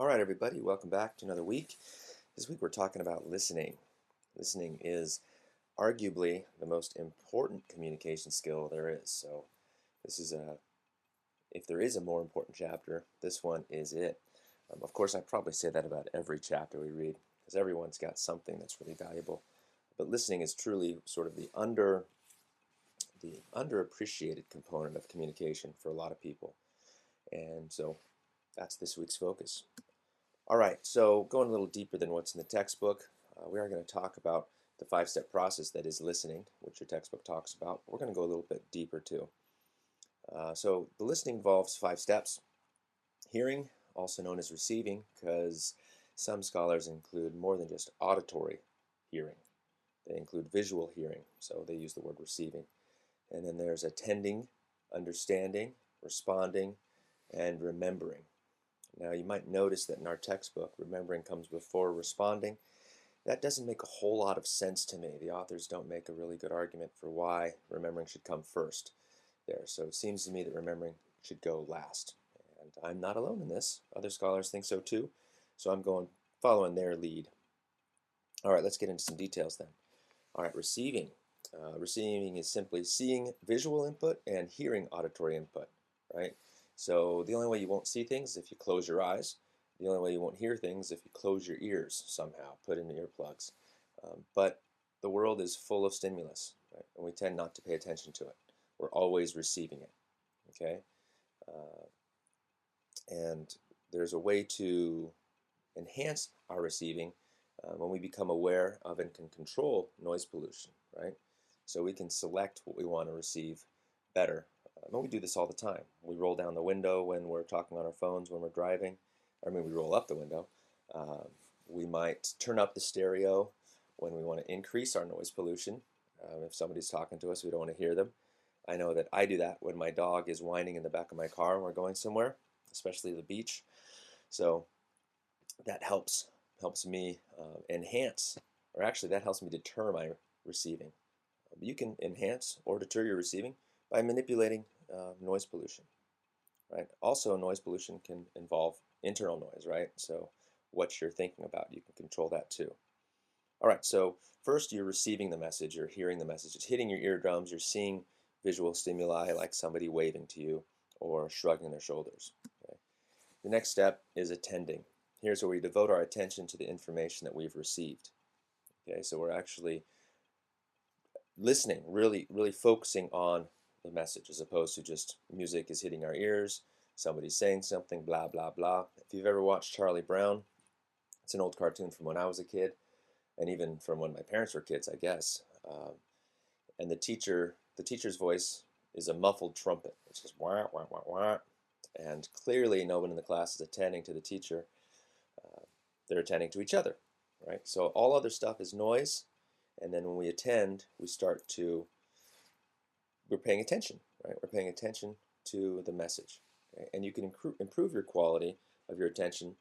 All right, everybody, welcome back to another week. This week we're talking about listening. Listening is arguably the most important communication skill there is. So, if there is a more important chapter, this one is it. Of course, I probably say that about every chapter we read because everyone's got something that's really valuable. But listening is truly sort of the underappreciated component of communication for a lot of people. And so that's this week's focus. All right, so going a little deeper than what's in the textbook, we are going to talk about the five-step process that is listening, which your textbook talks about. We're going to go a little bit deeper too. So the listening involves 5 steps. Hearing, also known as receiving, because some scholars include more than just auditory hearing. They include visual hearing, so they use the word receiving. And then there's attending, understanding, responding, and remembering. Now, you might notice that in our textbook, remembering comes before responding. That doesn't make a whole lot of sense to me. The authors don't make a really good argument for why remembering should come first there. So it seems to me that remembering should go last. And I'm not alone in this. Other scholars think so too. So I'm following their lead. All right, let's get into some details then. All right, receiving. Receiving is simply seeing visual input and hearing auditory input, right? So the only way you won't see things is if you close your eyes. The only way you won't hear things is if you close your ears somehow, put in earplugs. But the world is full of stimulus, right? And we tend not to pay attention to it. We're always receiving it, okay? And there's a way to enhance our receiving when we become aware of and can control noise pollution, right? So we can select what we want to receive better. And we do this all the time. We roll down the window when we're talking on our phones when we're driving. We roll up the window. We might turn up the stereo when we want to increase our noise pollution. If somebody's talking to us, we don't want to hear them. I know that I do that when my dog is whining in the back of my car and we're going somewhere, especially the beach. So that helps me enhance, or actually that helps me deter my receiving. You can enhance or deter your receiving by manipulating noise pollution, right? Also, noise pollution can involve internal noise, right? So what you're thinking about, you can control that too. All right, so first you're receiving the message, you're hearing the message, it's hitting your eardrums, you're seeing visual stimuli like somebody waving to you or shrugging their shoulders. Okay? The next step is attending. Here's where we devote our attention to the information that we've received. Okay, so we're actually listening, really focusing on the message as opposed to just music is hitting our ears, somebody's saying something, blah, blah, blah. If you've ever watched Charlie Brown, it's an old cartoon from when I was a kid, and even from when my parents were kids, I guess. And the teacher's voice is a muffled trumpet. It's just wah, wah, wah, wah. And clearly no one in the class is attending to the teacher. They're attending to each other, right? So all other stuff is noise. And then when we attend, we're paying attention, right? We're paying attention to the message. Okay? And you can improve your quality of your attention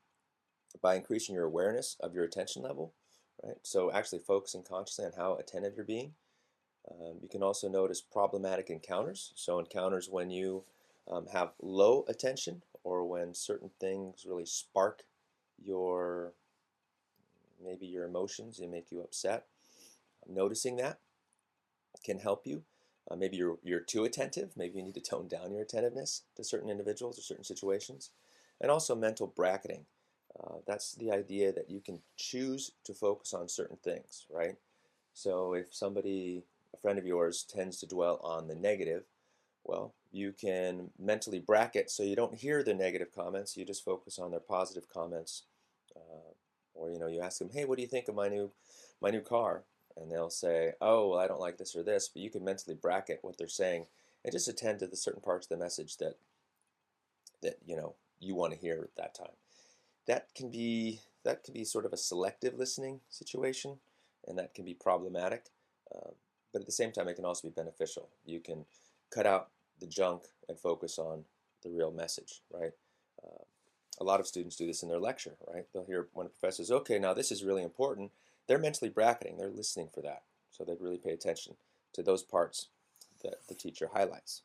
by increasing your awareness of your attention level, right? So actually focusing consciously on how attentive you're being. You can also notice problematic encounters. So encounters when you have low attention or when certain things really spark your maybe your emotions and make you upset. Noticing that can help you. Maybe you're too attentive. Maybe you need to tone down your attentiveness to certain individuals or certain situations. And also mental bracketing. That's the idea that you can choose to focus on certain things, right? So if a friend of yours, tends to dwell on the negative, well, you can mentally bracket so you don't hear the negative comments. You just focus on their positive comments. Or you ask them, hey, what do you think of my new car? And they'll say, oh, well, I don't like this or this. But you can mentally bracket what they're saying and just attend to the certain parts of the message that you want to hear at that time. That can be sort of a selective listening situation, and that can be problematic. But at the same time, it can also be beneficial. You can cut out the junk and focus on the real message, right? A lot of students do this in their lecture, right? They'll hear when a professor says, okay, now this is really important. They're mentally bracketing. They're listening for that. So they really pay attention to those parts that the teacher highlights.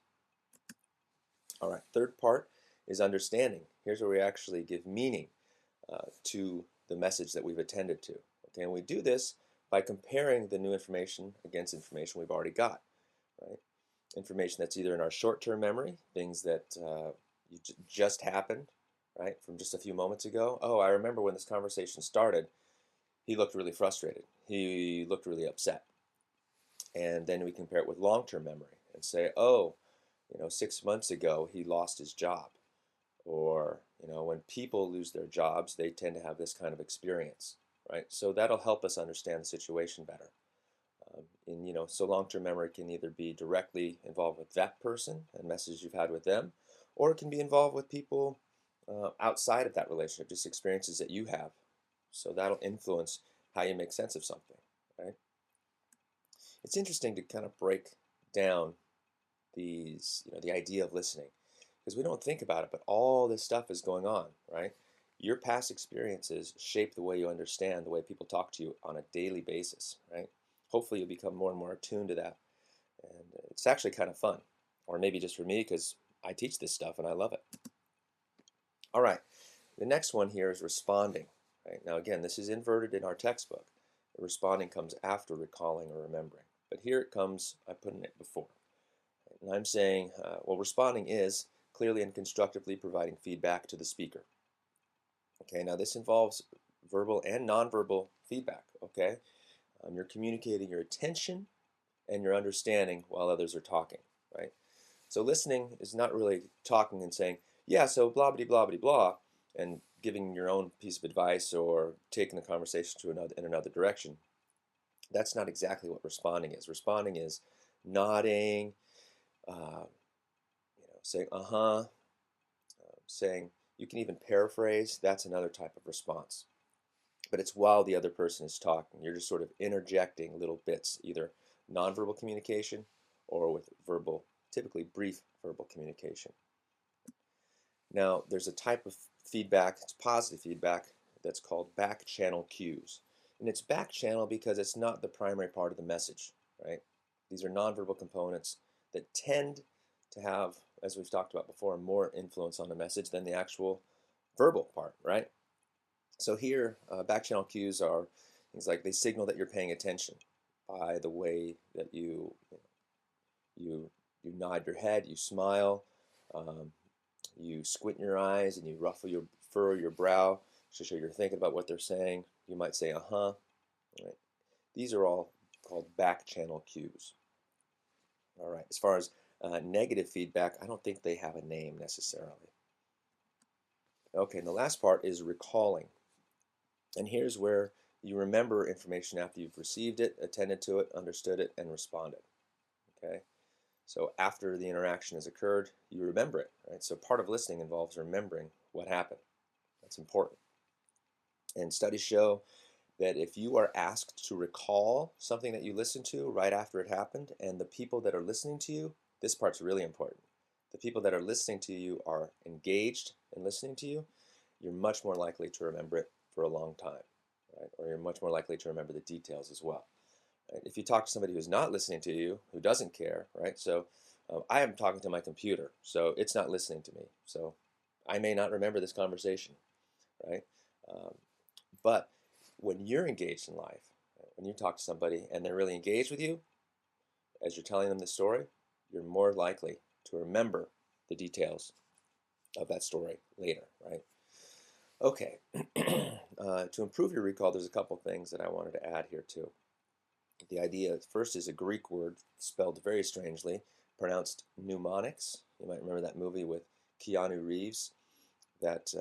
All right, third part is understanding. Here's where we actually give meaning to the message that we've attended to. Okay, and we do this by comparing the new information against information we've already got, right? Information that's either in our short-term memory, things that just happened, right, from just a few moments ago. Oh, I remember when this conversation started, he looked really frustrated. He looked really upset. And then we compare it with long-term memory and say, oh, 6 months ago he lost his job. Or, when people lose their jobs, they tend to have this kind of experience, right? So that'll help us understand the situation better. So long-term memory can either be directly involved with that person and messages you've had with them, or it can be involved with people outside of that relationship, just experiences that you have. So that'll influence how you make sense of something, right? It's interesting to kind of break down the idea of listening, because we don't think about it, but all this stuff is going on, right? Your past experiences shape the way you understand the way people talk to you on a daily basis, right? Hopefully you'll become more and more attuned to that. And it's actually kind of fun. Or maybe just for me, because I teach this stuff and I love it. All right, the next one here is responding. Right? Now again, this is inverted in our textbook. Responding comes after recalling or remembering. But here it comes, I put in it before. And I'm saying, responding is clearly and constructively providing feedback to the speaker. Okay, now this involves verbal and nonverbal feedback, okay? You're communicating your attention and your understanding while others are talking, right? So listening is not really talking and saying, yeah, so blah, blah, blah, blah, blah, and giving your own piece of advice or taking the conversation in another direction. That's not exactly what responding is. Responding is nodding, saying saying, you can even paraphrase. That's another type of response. But it's while the other person is talking. You're just sort of interjecting little bits, either nonverbal communication or with verbal, typically brief verbal communication. Now, there's a type of feedback, it's positive feedback, that's called back channel cues. And it's back channel because it's not the primary part of the message, right? These are nonverbal components that tend to have, as we've talked about before, more influence on the message than the actual verbal part, right? So here, back channel cues are things like they signal that you're paying attention by the way that you nod your head, you smile, you squint your eyes, and you furrow your brow to show you're thinking about what they're saying. You might say, uh-huh. Right? These are all called back channel cues. All right, as far as negative feedback, I don't think they have a name necessarily. Okay, and the last part is recalling. And here's where you remember information after you've received it, attended to it, understood it, and responded. Okay, so after the interaction has occurred, you remember it, right? So part of listening involves remembering what happened. That's important. And studies show that if you are asked to recall something that you listened to right after it happened, and the people that are listening to you, this part's really important. The people that are listening to you are engaged in listening to you, you're much more likely to remember it for a long time, right? Or you're much more likely to remember the details as well. Right? If you talk to somebody who's not listening to you, who doesn't care, right? So I am talking to my computer, so it's not listening to me. So I may not remember this conversation, right? But when you're engaged in life, when you talk to somebody and they're really engaged with you, as you're telling them the story, you're more likely to remember the details of that story later, right? Okay, to improve your recall, there's a couple things that I wanted to add here too. The idea first is a Greek word spelled very strangely, pronounced mnemonics. You might remember that movie with Keanu Reeves that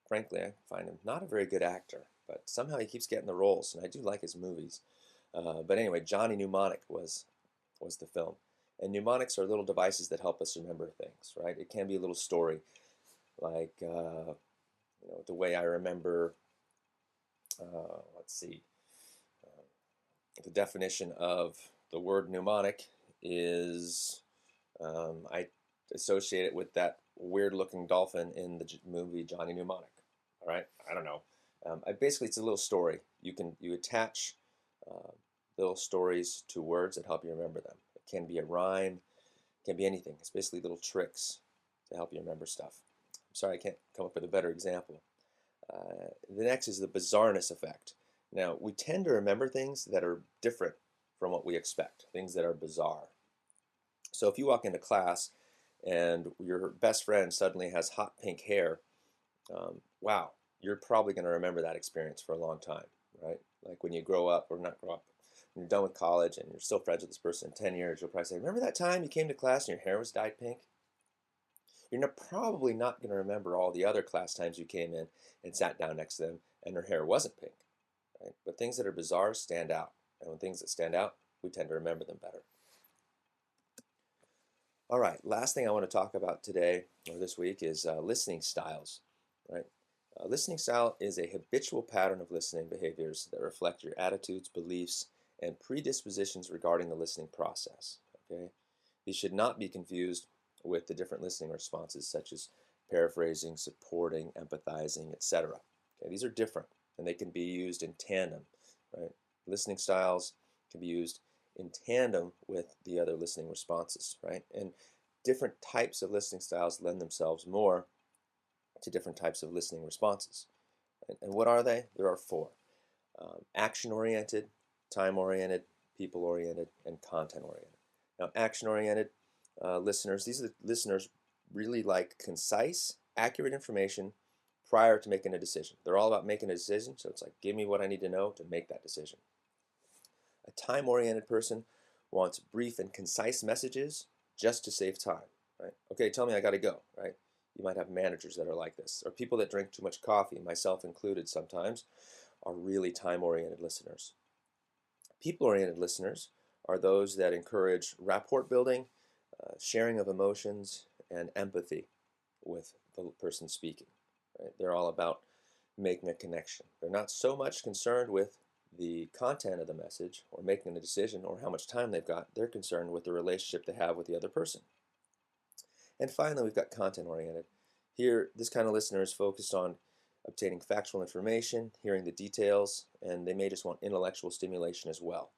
frankly, I find him not a very good actor, but somehow he keeps getting the roles, and I do like his movies. But anyway, Johnny Mnemonic was the film. And mnemonics are little devices that help us remember things, right? It can be a little story, like the way I remember. Let's see. The definition of the word mnemonic is I associate it with that weird-looking dolphin in the movie Johnny Mnemonic. All right, I don't know. Basically, it's a little story. You attach little stories to words that help you remember them. It can be a rhyme, it can be anything. It's basically little tricks to help you remember stuff. I'm sorry I can't come up with a better example. The next is the bizarreness effect. Now, we tend to remember things that are different from what we expect, things that are bizarre. So if you walk into class and your best friend suddenly has hot pink hair, wow, you're probably going to remember that experience for a long time, right? Like when you grow up, or not grow up, when you're done with college and you're still friends with this person in 10 years, you'll probably say, remember that time you came to class and your hair was dyed pink? You're probably not going to remember all the other class times you came in and sat down next to them and her hair wasn't pink, right? But things that are bizarre stand out. And when things that stand out, we tend to remember them better. All right, last thing I want to talk about today or this week is listening styles, right? Listening style is a habitual pattern of listening behaviors that reflect your attitudes, beliefs, and predispositions regarding the listening process, okay? These should not be confused with the different listening responses such as paraphrasing, supporting, empathizing, etc. Okay, these are different and they can be used in tandem, right? Listening styles can be used in tandem with the other listening responses, right? And different types of listening styles lend themselves more to different types of listening responses. And what are they? There are four. Action-oriented, time-oriented, people-oriented, and content-oriented. Now, action-oriented listeners, these are the listeners really like concise, accurate information prior to making a decision. They're all about making a decision, so it's like, give me what I need to know to make that decision. A time-oriented person wants brief and concise messages just to save time, right? Okay, tell me I got to go, right? You might have managers that are like this, or people that drink too much coffee, myself included sometimes, are really time-oriented listeners. People-oriented listeners are those that encourage rapport building, sharing of emotions, and empathy with the person speaking. Right? They're all about making a connection. They're not so much concerned with the content of the message or making a decision or how much time they've got. They're concerned with the relationship they have with the other person. And finally, we've got content-oriented. Here, this kind of listener is focused on obtaining factual information, hearing the details, and they may just want intellectual stimulation as well.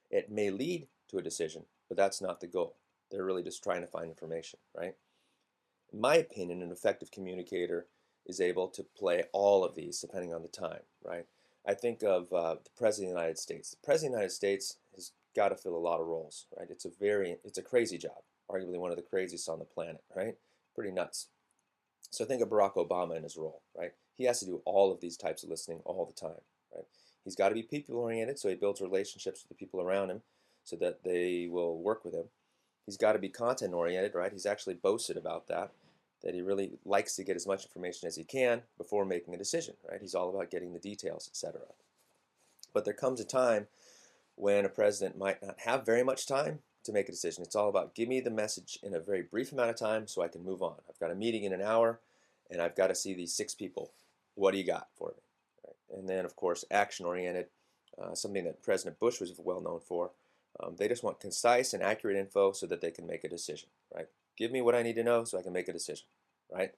It may lead to a decision, but that's not the goal. They're really just trying to find information, right? In my opinion, an effective communicator is able to play all of these depending on the time, right? I think of the President of the United States. The President of the United States has got to fill a lot of roles, right? It's a crazy job, arguably one of the craziest on the planet, right? Pretty nuts. So think of Barack Obama in his role, right? He has to do all of these types of listening all the time, right? He's got to be people-oriented, so he builds relationships with the people around him so that they will work with him. He's got to be content-oriented, right? He's actually boasted about that he really likes to get as much information as he can before making a decision, right? He's all about getting the details, etc. But there comes a time when a president might not have very much time to make a decision. It's all about give me the message in a very brief amount of time so I can move on. I've got a meeting in an hour and I've got to see these 6 people. What do you got for me? Right? And then, of course, action-oriented, something that President Bush was well known for. They just want concise and accurate info so that they can make a decision, right? Give me what I need to know so I can make a decision, right?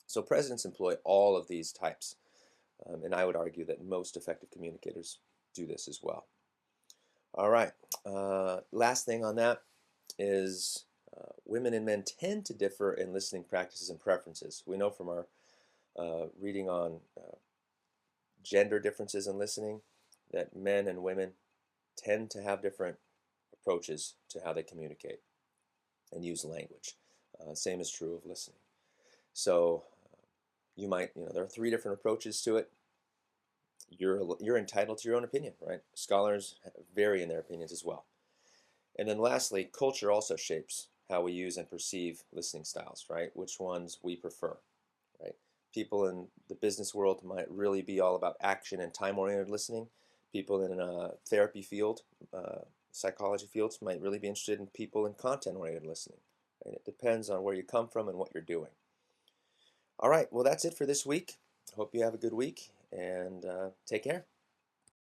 So presidents employ all of these types, and I would argue that most effective communicators do this as well. All right, last thing on that is women and men tend to differ in listening practices and preferences. We know from our reading on gender differences in listening that men and women tend to have different approaches to how they communicate and use language. Same is true of listening. So there are 3 different approaches to it. You're entitled to your own opinion, right? Scholars vary in their opinions as well. And then lastly, culture also shapes how we use and perceive listening styles, right? Which ones we prefer, right? People in the business world might really be all about action and time-oriented listening. People in a therapy field, psychology fields might really be interested in people in content-oriented listening. And it depends on where you come from and what you're doing. All right, well, that's it for this week. Hope you have a good week, and take care.